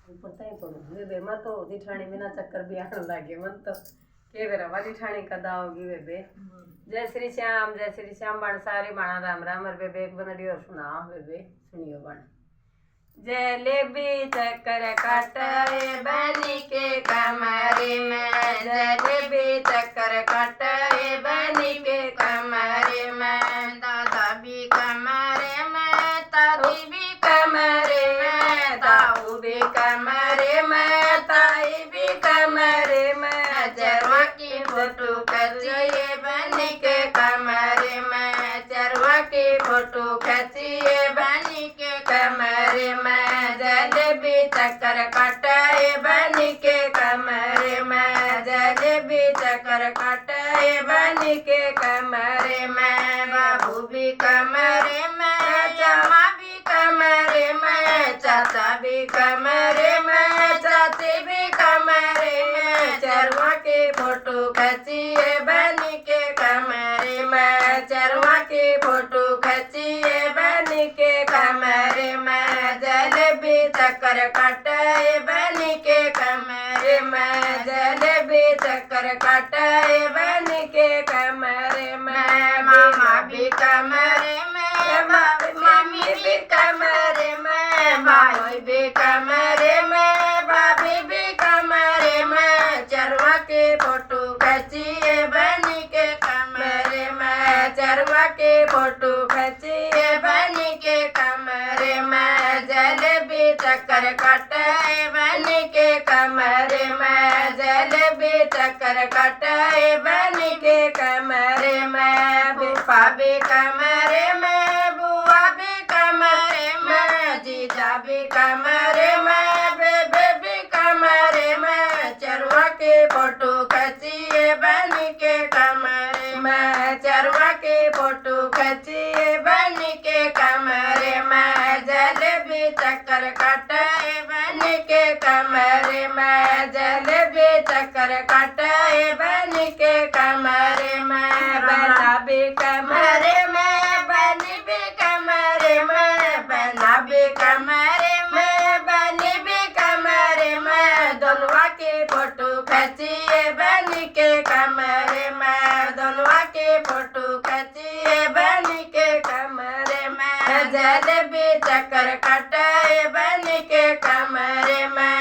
पता ही पड़ो बेबे मैं तो दिठाणी बिना चक्कर भी आने लगे मन तो के बेरा वाली ठाणी कदा होगी बेबे। जय श्री श्याम बण सारी बाणा राम राम और बेबे एक बनड़ी और सुना बेबे सुनियो बण। जलेबी चक्कर काटे बनी के कमरे में, जलेबी चक्कर काटे बनी के कमरे में, दादा भी कमरे में ताई भी कमरे में, ताऊ भी कमरे में ताई भी कमरे में, चरवा की फोटो खींचिए बनी के कमरे में, चरवा की फोटो खींचिए बनी के कमरे में, जलेबी चक्कर काटे बनी के कमरे में, जलेबी चक्कर काटे बनी के कमरे में, बाबू भी कमरे में चमा भी कमरे में, चाचा भी कमरे में चाची भी कमरे में, चरवा की फोटो खींचिए बनी के कमरे में, चरवा की फोटो खींचिए बनी के कमरे में, जलेबी चक्कर काटे बनी के कमरे में, जलेबी चक्कर काटे बनी के कमरे में, मामा भी कमरे में मम्मी भी कमरे में, भाई भी कमरे में भाभी भी कमरे में, चरवा की फोटो खींचिए बनी के कमरे में, चरवा की फोटो खींचिए बनी के कमरे में, जलेबी चक्कर काटे बनी के कमरे में, जलेबी चक्कर काटे बनी के कमरे में, फूफा भी कमरे में बुआ भी कमरे में, जीजा भी कमरे में बेबे भी कमरे में, चरवा की फोटो खींचिए बनी के कमरे में, चरवा की फोटो खींचिए बनी के कमरे में, जलेबी चक्कर काटे बनी के कमरे में, जलेबी चक्कर काटे बनी के कमरे में, बना भी कमरे में बनी भी कमरे में, बना भी कमरे में बनी भी कमरे में, दोनों की फोटो खींचिए बनी के कमरे में, दोनों की फोटो खींचिए बनी के कमरे में, जलेबी चक्कर काटे बनी के कमरे में,